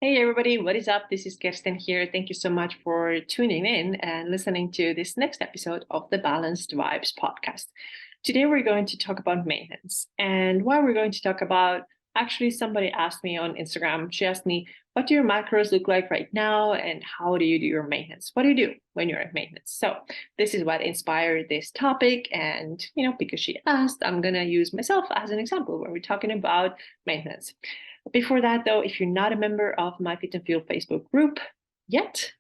Hey everybody, what is up? This is Kirsten here. Thank you so much for tuning in and listening to this next episode of the Balanced Vibes podcast. Today we're going to talk about maintenance. And why we're going to talk about, actually somebody asked me on Instagram, she asked me, what do your macros look like right now and how do you do your maintenance? What do you do when you're at maintenance? So this is what inspired this topic. And, because she asked, I'm going to use myself as an example where we're talking about maintenance. Before that, though, if you're not a member of my Fit and Fuel Facebook group yet,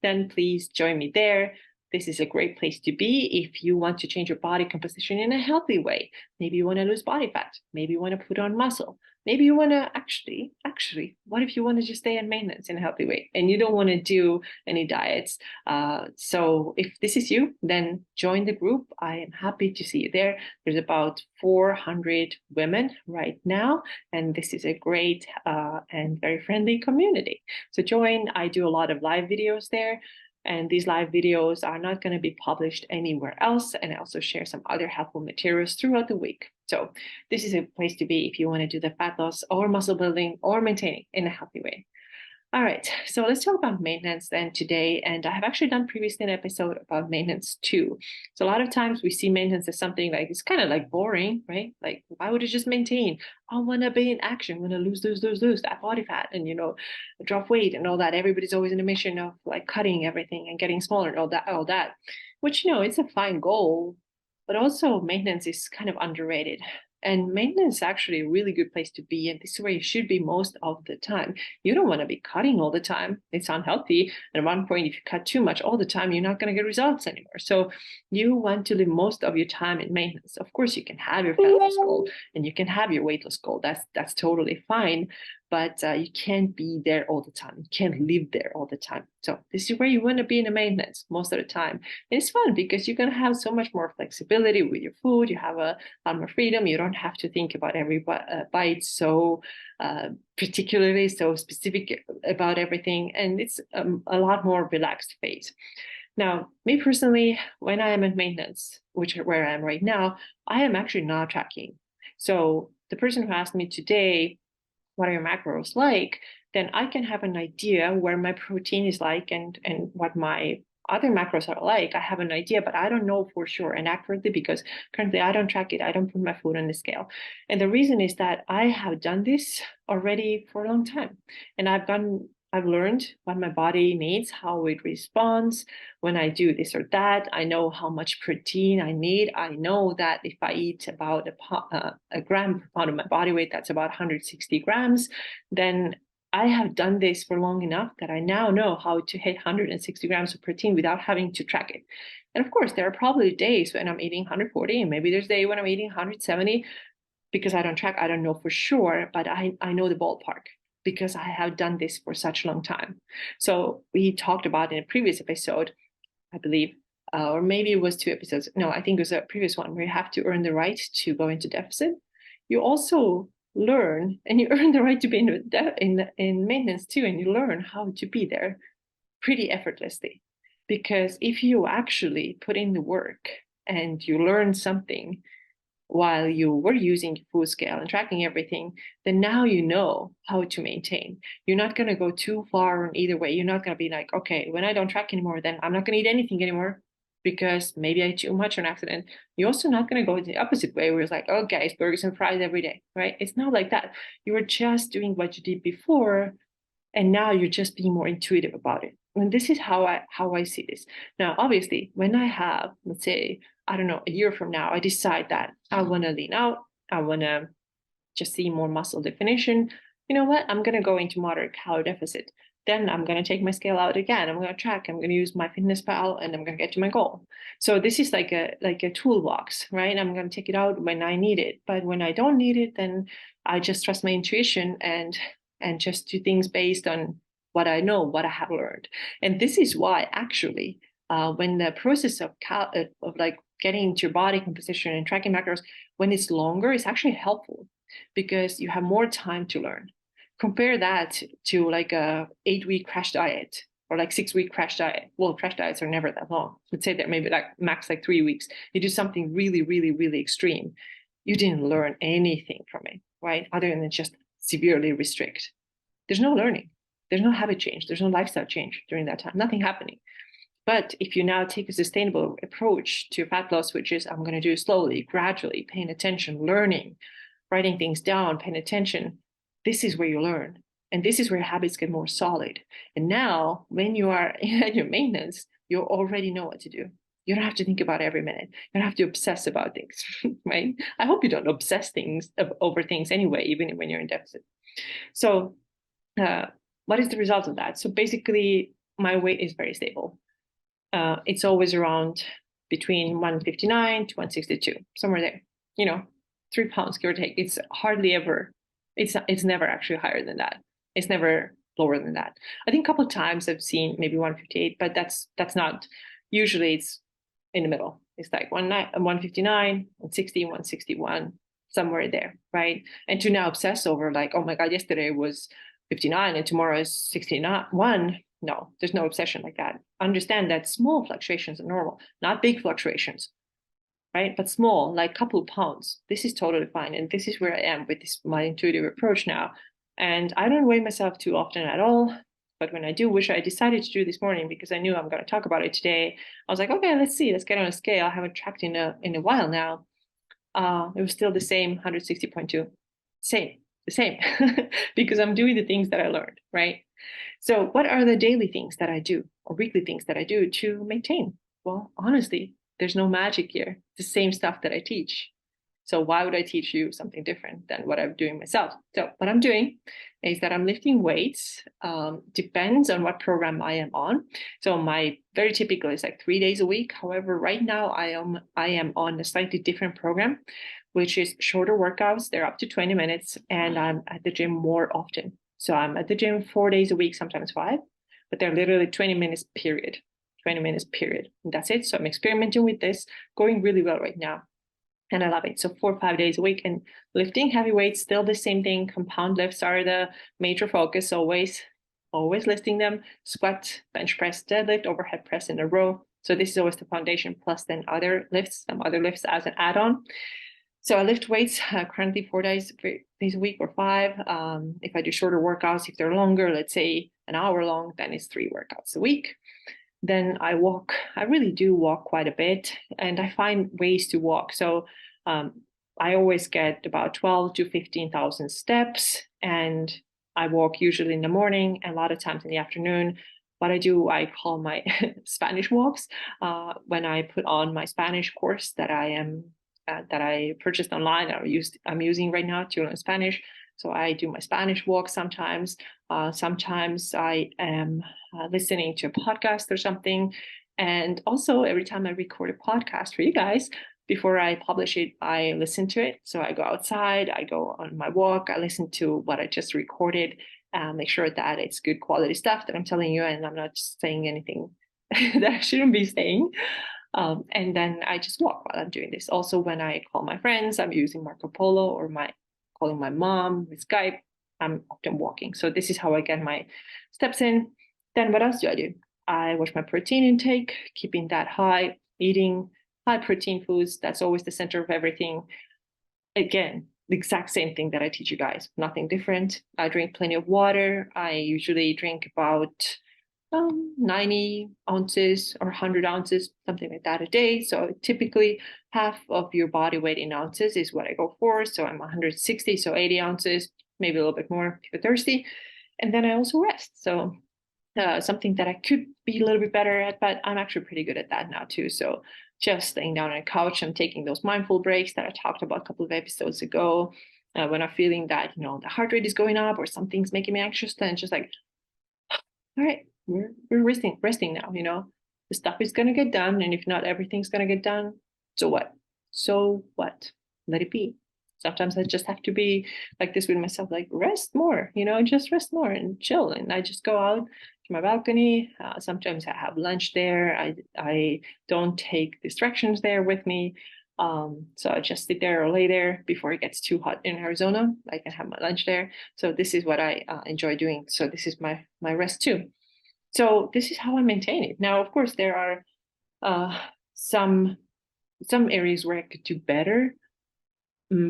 then please join me there. This is a great place to be if you want to change your body composition in a healthy way. Maybe you want to lose body fat. Maybe you want to put on muscle. Maybe you want to actually, what if you want to just stay in maintenance in a healthy way and you don't want to do any diets? So if this is you, then join the group. I am happy to see you there. There's about 400 women right now, and this is a great and very friendly community. So join. I do a lot of live videos there. And these live videos are not going to be published anywhere else. And I also share some other helpful materials throughout the week. So this is a place to be if you want to do the fat loss or muscle building or maintaining in a healthy way. All right, so let's talk about maintenance then today. And I have actually done previously an episode about maintenance too. So a lot of times we see maintenance as something like, it's kind of like boring, right? Like, why would you just maintain? I want to be in action, I want to lose that body fat and, drop weight and all that. Everybody's always in a mission of like cutting everything and getting smaller and all that, which, it's a fine goal, but also maintenance is kind of underrated. And maintenance is actually a really good place to be. And this is where you should be most of the time. You don't want to be cutting all the time. It's unhealthy. And at one point, if you cut too much all the time, you're not going to get results anymore. So you want to live most of your time in maintenance. Of course, you can have your fat loss goal and you can have your weight loss goal. That's totally fine. But you can't be there all the time. You can't live there all the time. So this is where you want to be in the maintenance most of the time. And it's fun because you're going to have so much more flexibility with your food. You have a lot more freedom. You don't have to think about every bite so particularly, so specific about everything. And it's a lot more relaxed phase. Now, me personally, when I am in maintenance, where I am right now, I am actually not tracking. So the person who asked me today, what are your macros like, then I can have an idea where my protein is like and what my other macros are like. I have an idea, but I don't know for sure and accurately because currently I don't track it. I don't put my food on the scale. And the reason is that I have done this already for a long time. And I've learned what my body needs, how it responds when I do this or that. I know how much protein I need. I know that if I eat about a gram per pound of my body weight, that's about 160 grams, then I have done this for long enough that I now know how to hit 160 grams of protein without having to track it. And of course, there are probably days when I'm eating 140, and maybe there's a day when I'm eating 170 because I don't track. I don't know for sure, but I know the ballpark because I have done this for such a long time. So we talked about in a previous episode, I believe, or maybe it was 2 episodes. No, I think it was a previous one where you have to earn the right to go into deficit. You also learn and you earn the right to be in maintenance too, and you learn how to be there pretty effortlessly. Because if you actually put in the work and you learn something while you were using food scale and tracking everything, then now you know how to maintain. You're not going to go too far in either way. You're not going to be like, okay, when I don't track anymore, then I'm not going to eat anything anymore because maybe I ate too much on accident. You're also not going to go the opposite way where it's like, oh, guys, burgers and fries every day, right? It's not like that. You were just doing what you did before, and now you're just being more intuitive about it. And this is how I see this. Now, obviously, when I have, let's say, I don't know, a year from now, I decide that I want to lean out, I want to just see more muscle definition. You know what? I'm going to go into moderate calorie deficit. Then I'm going to take my scale out again. I'm going to track. I'm going to use my fitness pal, and I'm going to get to my goal. So this is like a toolbox, right? I'm going to take it out when I need it, but when I don't need it, then I just trust my intuition and just do things based on what I know, what I have learned. And this is why actually, when the process of like getting into your body composition and tracking macros, when it's longer, it's actually helpful because you have more time to learn. Compare that to like a 8-week crash diet or like 6-week crash diet. Well, crash diets are never that long. Let's say that maybe like max like 3 weeks. You do something really, really, really extreme. You didn't learn anything from it, right? Other than just severely restrict. there's no learning, there's no habit change, there's no lifestyle change during that time, nothing happening. But if you now take a sustainable approach to fat loss, which is I'm going to do slowly, gradually, paying attention, learning, writing things down, paying attention, this is where you learn. And this is where habits get more solid. And now when you are at your maintenance, you already know what to do. You don't have to think about it every minute. You don't have to obsess about things, right? I hope you don't obsess things over things anyway, even when you're in deficit. So what is the result of that? So basically, my weight is very stable. It's always around between 159 to 162, somewhere there, 3 pounds, give or take. It's hardly ever, it's never actually higher than that. It's never lower than that. I think a couple of times I've seen maybe 158, but that's not, usually it's in the middle. It's like 159, 160, 161, somewhere there, right? And to now obsess over like, oh my God, yesterday was 59 and tomorrow is 61. No, there's no obsession like that. Understand that small fluctuations are normal, not big fluctuations, right? But small, like a couple of pounds. This is totally fine. And this is where I am with my intuitive approach now. And I don't weigh myself too often at all. But when I do, which I decided to do this morning because I knew I'm going to talk about it today, I was like, okay, let's see, let's get on a scale. I haven't tracked in a while now. It was still the same 160.2. The same, because I'm doing the things that I learned, right? So what are the daily things that I do or weekly things that I do to maintain? Well, honestly, there's no magic here. It's the same stuff that I teach. So why would I teach you something different than what I'm doing myself? So what I'm doing is that I'm lifting weights. Depends on what program I am on. So my very typical is like 3 days a week. However, right now I am on a slightly different program, which is shorter workouts. They're up to 20 minutes and I'm at the gym more often. So I'm at the gym 4 days a week, sometimes 5, but they're literally 20 minutes period, 20 minutes period. And that's it. So I'm experimenting with this, going really well right now. And I love it. So 4 or 5 days a week and lifting heavy weights, still the same thing. Compound lifts are the major focus, always lifting them. Squat, bench press, deadlift, overhead press in a row. So this is always the foundation, plus then some other lifts as an add-on. So I lift weights currently 4 days a week or 5. If I do shorter workouts, if they're longer, let's say an hour long, then it's 3 workouts a week. Then I walk. I really do walk quite a bit, and I find ways to walk. So I always get about 12 to 15,000 steps, and I walk usually in the morning and a lot of times in the afternoon. What I do, I call my Spanish walks. When I put on my Spanish course that I purchased online, I'm using right now to learn Spanish. So I do my Spanish walk sometimes. Sometimes I am listening to a podcast or something. And also every time I record a podcast for you guys, before I publish it, I listen to it. So I go outside, I go on my walk, I listen to what I just recorded, make sure that it's good quality stuff that I'm telling you, and I'm not just saying anything that I shouldn't be saying. And then I just walk while I'm doing this. Also, when I call my friends, I'm using Marco Polo or calling my mom with Skype. I'm often walking. So this is how I get my steps in. Then what else do? I watch my protein intake, keeping that high, eating high protein foods. That's always the center of everything. Again, the exact same thing that I teach you guys, nothing different. I drink plenty of water. I usually drink about 90 ounces or 100 ounces, something like that a day. So typically half of your body weight in ounces is what I go for. So I'm 160, so 80 ounces, maybe a little bit more if you're thirsty. And then I also rest. So something that I could be a little bit better at, but I'm actually pretty good at that now too. So just laying down on a couch, I'm taking those mindful breaks that I talked about a couple of episodes ago. When I'm feeling that, the heart rate is going up or something's making me anxious, then it's just like, all right, we're resting now, the stuff is going to get done. And if not everything's going to get done, so what? Let it be. Sometimes I just have to be like this with myself, like rest more, just rest more and chill. And I just go out to my balcony. Sometimes I have lunch there. I don't take distractions there with me. So I just sit there or lay there before it gets too hot in Arizona. I can have my lunch there. So this is what I enjoy doing. So this is my rest too. So this is how I maintain it. Now, of course, there are some areas where I could do better.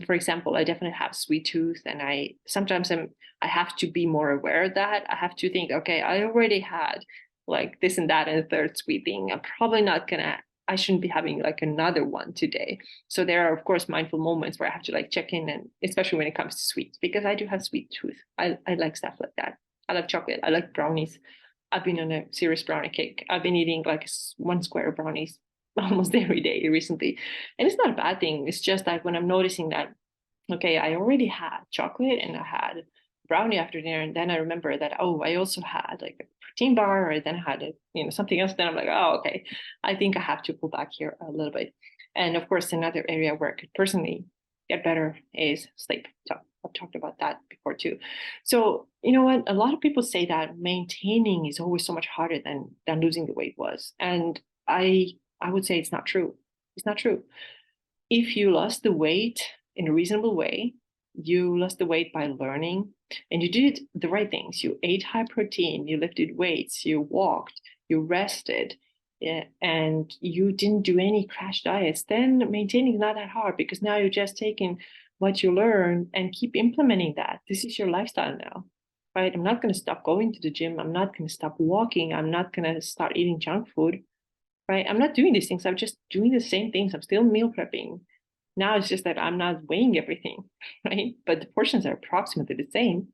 For example, I definitely have sweet tooth, and I sometimes I have to be more aware of that. I have to think, okay, I already had like this and that and a third sweet thing. I'm probably not gonna. I shouldn't be having like another one today. So there are of course mindful moments where I have to like check in, and especially when it comes to sweets, because I do have sweet tooth. I like stuff like that. I love chocolate. I like brownies. I've been on a serious brownie kick. I've been eating like one square of brownies almost every day recently. And it's not a bad thing. It's just like when I'm noticing that, okay, I already had chocolate and I had brownie after dinner. And then I remember that, oh, I also had like a protein bar, or then I had something else. Then I'm like, oh, okay, I think I have to pull back here a little bit. And of course, another area where I could personally get better is sleep. So I've talked about that before too. So you know what? A lot of people say that maintaining is always so much harder than losing the weight was. And I would say it's not true. It's not true. If you lost the weight in a reasonable way, you lost the weight by learning and you did the right things. You ate high protein, you lifted weights, you walked, you rested, and you didn't do any crash diets, then maintaining is not that hard because now you're just taking what you learned and keep implementing that. This is your lifestyle now, right? I'm not going to stop going to the gym. I'm not going to stop walking. I'm not going to start eating junk food, right? I'm not doing these things. I'm just doing the same things. I'm still meal prepping. Now it's just that I'm not weighing everything, right? But the portions are approximately the same.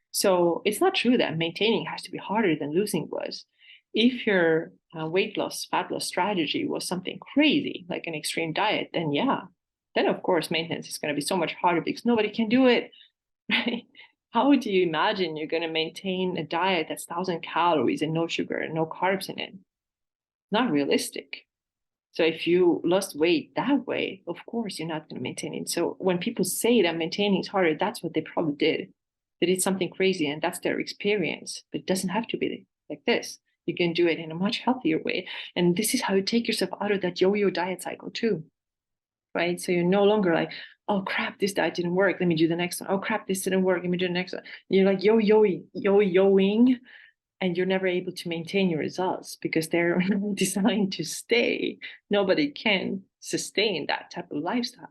So it's not true that maintaining has to be harder than losing was. If your weight loss, fat loss strategy was something crazy, like an extreme diet, then yeah, then of course maintenance is going to be so much harder because nobody can do it, right? How do you imagine you're going to maintain a diet that's 1,000 calories and no sugar and no carbs in it? Not realistic. So if you lost weight that way, of course you're not going to maintain it. So when people say that maintaining is harder, that's what they probably did. They did something crazy and that's their experience. But it doesn't have to be like this. You can do it in a much healthier way. And this is how you take yourself out of that yo-yo diet cycle too, right? So you're no longer like, oh crap, this diet didn't work. Let me do the next one. Oh crap, this didn't work. Let me do the next one. You're like yo-yoing, and you're never able to maintain your results because they're designed to stay. Nobody can sustain that type of lifestyle.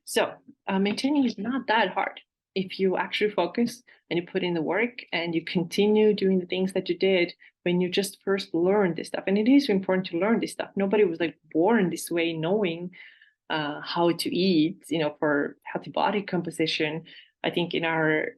So maintaining is not that hard if you actually focus and you put in the work and you continue doing the things that you did when you just first learned this stuff. And it is important to learn this stuff. Nobody was like born this way, knowing how to eat, for healthy body composition. I think in our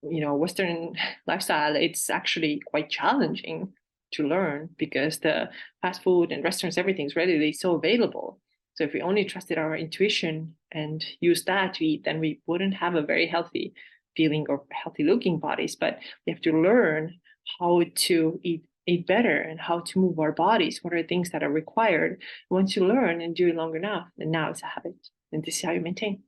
Western lifestyle, it's actually quite challenging to learn because the fast food and restaurants, everything's readily so available. So if we only trusted our intuition and used that to eat, then we wouldn't have a very healthy feeling or healthy looking bodies. But we have to learn how to eat better and how to move our bodies. What are things that are required? Once you learn and do it long enough, then now it's a habit. And this is how you maintain.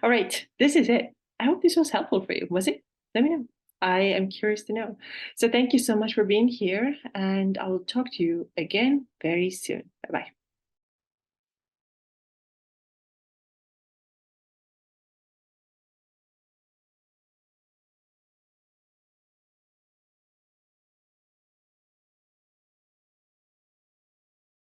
All right, this is it. I hope this was helpful for you. Was it? Let me know. I am curious to know. So thank you so much for being here, and I will talk to you again very soon. Bye bye.